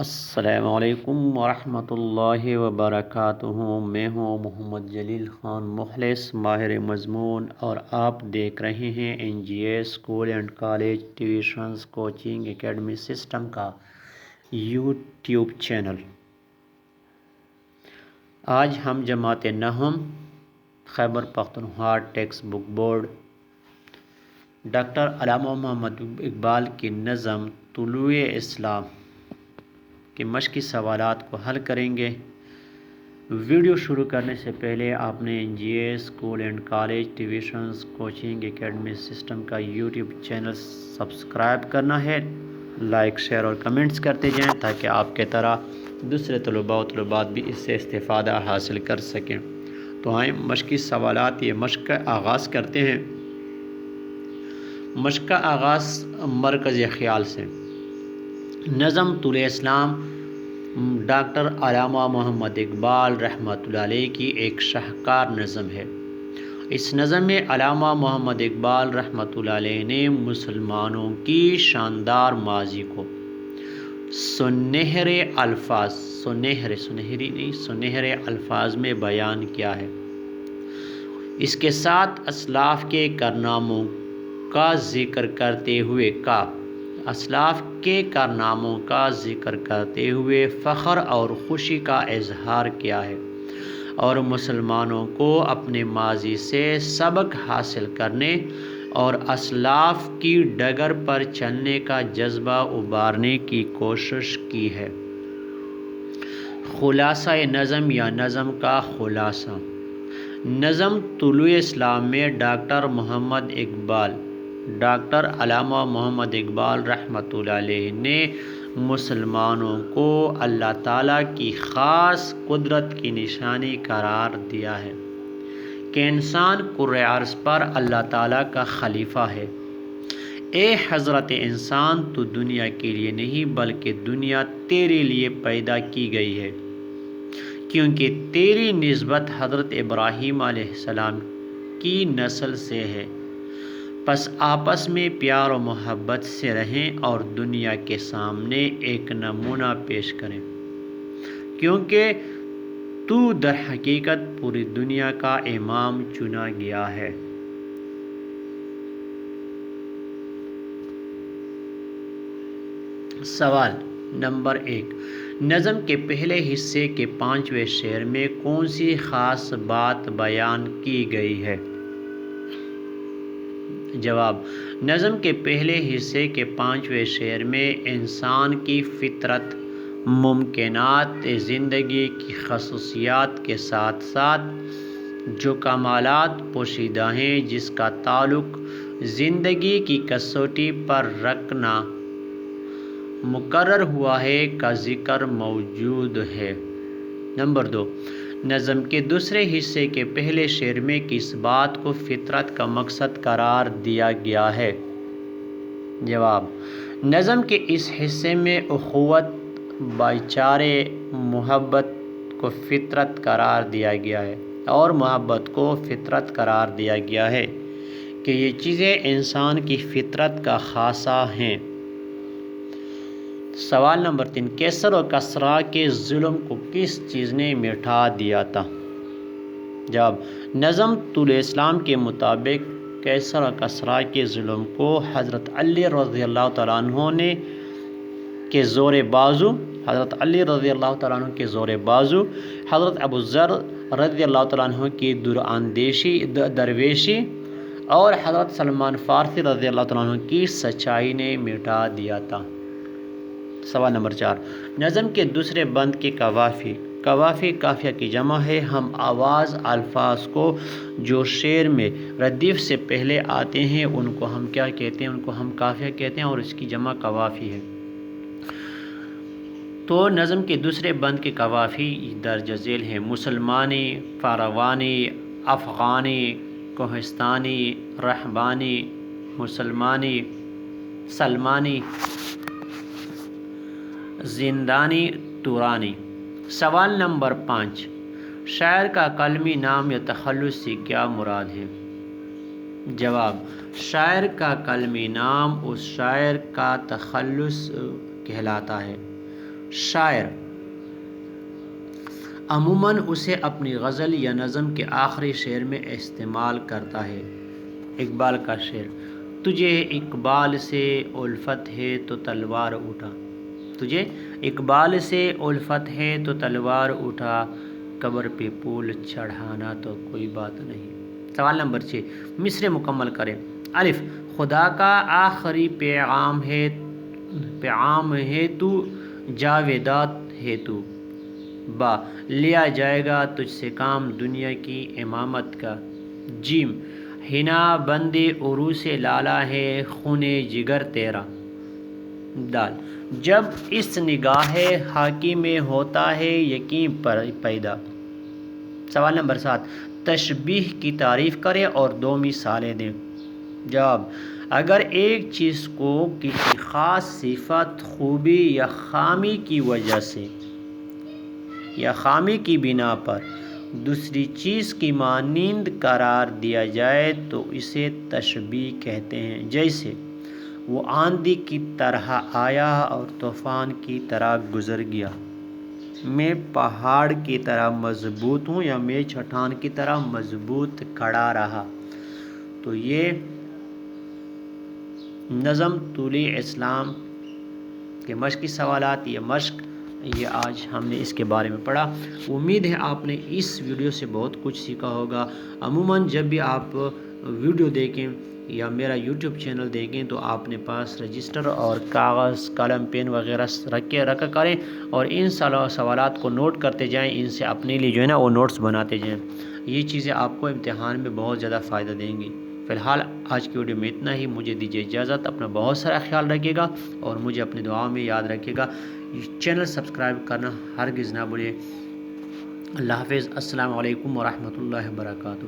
السلام علیکم ورحمۃ اللہ وبرکاتہ۔ میں ہوں محمد جلیل خان مخلص ماہر مضمون، اور آپ دیکھ رہے ہیں NGA school and college tuitions coaching academy system کا یوٹیوب چینل۔ آج ہم جماعت نہم Khyber Pakhtunkhwa text book board doctor Allama Muhammad Iqbal کی نظم طلوع اسلام کے مشقی سوالات کو حل کریں گے۔ ویڈیو شروع کرنے سے پہلے آپ نے NGA school and college tuitions coaching academy system کا یوٹیوب چینل سبسکرائب کرنا ہے۔ لائک، شیئر اور کمنٹس کرتے جائیں تاکہ آپ کے طرح دوسرے طلباء و طلبات بھی اس سے استفادہ حاصل کر سکیں۔ تو آئیں مشقی سوالات، یہ مشق کا آغاز کرتے ہیں۔ مشق کا آغاز مرکز خیال سے۔ نظم طلوع اسلام ڈاکٹر علامہ محمد اقبال رحمۃ اللہ علیہ کی ایک شاہکار نظم ہے۔ اس نظم میں علامہ محمد اقبال رحمۃ اللہ علیہ نے مسلمانوں کی شاندار ماضی کو سنہرے الفاظ میں بیان کیا ہے۔ اس کے ساتھ اسلاف کے کارناموں کا ذکر کرتے ہوئے فخر اور خوشی کا اظہار کیا ہے، اور مسلمانوں کو اپنے ماضی سے سبق حاصل کرنے اور اسلاف کی ڈگر پر چلنے کا جذبہ ابھارنے کی کوشش کی ہے۔ خلاصہ نظم یا نظم کا خلاصہ۔ نظم طلوع اسلام میں ڈاکٹر علامہ محمد اقبال رحمۃ اللہ علیہ نے مسلمانوں کو اللہ تعالیٰ کی خاص قدرت کی نشانی قرار دیا ہے کہ انسان کرۂ ارض پر اللہ تعالیٰ کا خلیفہ ہے۔ اے حضرت انسان، تو دنیا کے لیے نہیں بلکہ دنیا تیرے لیے پیدا کی گئی ہے، کیونکہ تیری نسبت حضرت ابراہیم علیہ السلام کی نسل سے ہے۔ پس آپس میں پیار و محبت سے رہیں اور دنیا کے سامنے ایک نمونہ پیش کریں، کیونکہ تو در حقیقت پوری دنیا کا امام چنا گیا ہے۔ سوال نمبر 1، نظم کے پہلے حصے کے 5ویں شعر میں کون سی خاص بات بیان کی گئی ہے؟ جواب: نظم کے پہلے حصے کے 5ویں شعر میں انسان کی فطرت، ممکنات زندگی کی خصوصیات کے ساتھ ساتھ جو کمالات پوشیدہ ہیں، جس کا تعلق زندگی کی کسوٹی پر رکھنا مقرر ہوا ہے، کا ذکر موجود ہے۔ نمبر 2، نظم کے دوسرے حصے کے پہلے شعر میں کس بات کو فطرت کا مقصد قرار دیا گیا ہے؟ جواب: نظم کے اس حصے میں اخوت، بھائی چارے، محبت کو فطرت قرار دیا گیا ہے، اور محبت کو فطرت قرار دیا گیا ہے کہ یہ چیزیں انسان کی فطرت کا خاصہ ہیں۔ سوال نمبر 3، کیسر و کسریٰ کے ظلم کو کس چیز نے مٹا دیا تھا؟ جواب: نظم طلوع اسلام کے مطابق کیسر و کسریٰ کے ظلم کو حضرت علی رضی اللہ تعالیٰ عنہ کے زور بازو، حضرت ابو ذر رضی اللہ تعالیٰ عنہ کی درویشی اور حضرت سلمان فارسی رضی اللہ تعالیٰ عنہ کی سچائی نے مٹا دیا تھا۔ سوال نمبر 4، نظم کے دوسرے بند کے قوافی قافیہ کی جمع ہے۔ ہم آواز الفاظ کو جو شعر میں ردیف سے پہلے آتے ہیں ان کو ہم کیا کہتے ہیں؟ ان کو ہم قافیہ کہتے ہیں، اور اس کی جمع قوافی ہے۔ تو نظم کے دوسرے بند کے قوافی درج ذیل ہیں: مسلمانی، فاروانی، افغانی، کوہستانی، رحبانی، مسلمانی، سلمانی، زندانی، تورانی۔ سوال نمبر 5، شاعر کا قلمی نام یا تخلص سے کیا مراد ہے؟ جواب: شاعر کا قلمی نام اس شاعر کا تخلص کہلاتا ہے شاعر عموماً اسے اپنی غزل یا نظم کے آخری شعر میں استعمال کرتا ہے۔ اقبال کا شعر: تجھے اقبال سے الفت ہے تو تلوار اٹھا، تجھے اقبال سے الفت ہے تو تلوار اٹھا، قبر پہ پھول چڑھانا تو کوئی بات نہیں۔ سوال نمبر 6، مصرع مکمل کریں۔ الف، خدا کا آخری پیغام ہے تو، جاویدات ہے تو۔ با، لیا جائے گا تجھ سے کام دنیا کی امامت کا۔ جیم، حنا بند عروس لالا ہے خون جگر تیرا۔ دال، جب اس نگاہ حاکی میں ہوتا ہے یقین پیدا۔ سوال نمبر 7، تشبیہ کی تعریف کریں اور 2 مثالیں دیں۔ جواب: اگر ایک چیز کو کسی خاص صفت، خوبی یا خامی کی وجہ سے یا خامی کی بنا پر دوسری چیز کی مانند قرار دیا جائے تو اسے تشبیہ کہتے ہیں۔ جیسے وہ آندھی کی طرح آیا اور طوفان کی طرح گزر گیا، میں پہاڑ کی طرح مضبوط ہوں یا میں چٹان کی طرح مضبوط کھڑا رہا۔ تو یہ نظم طول اسلام کے مشقی سوالات، یہ آج ہم نے اس کے بارے میں پڑھا۔ امید ہے آپ نے اس ویڈیو سے بہت کچھ سیکھا ہوگا۔ عموماً جب بھی آپ ویڈیو دیکھیں یا میرا یوٹیوب چینل دیکھیں تو آپ نے پاس رجسٹر اور کاغذ قلم پین وغیرہ رکھا کریں اور ان سوالات کو نوٹ کرتے جائیں، ان سے اپنے لیے جو ہے نا وہ نوٹس بناتے جائیں۔ یہ چیزیں آپ کو امتحان میں بہت زیادہ فائدہ دیں گی۔ فی الحال آج کی ویڈیو میں اتنا ہی، مجھے دیجیے اجازت۔ اپنا بہت سارا خیال رکھیے گا اور مجھے اپنی دعا میں یاد رکھیے گا۔ چینل سبسکرائب کرنا ہرگز نہ بھولیں۔ اللہ حافظ۔ السلام علیکم ورحمۃ اللہ وبرکاتہ۔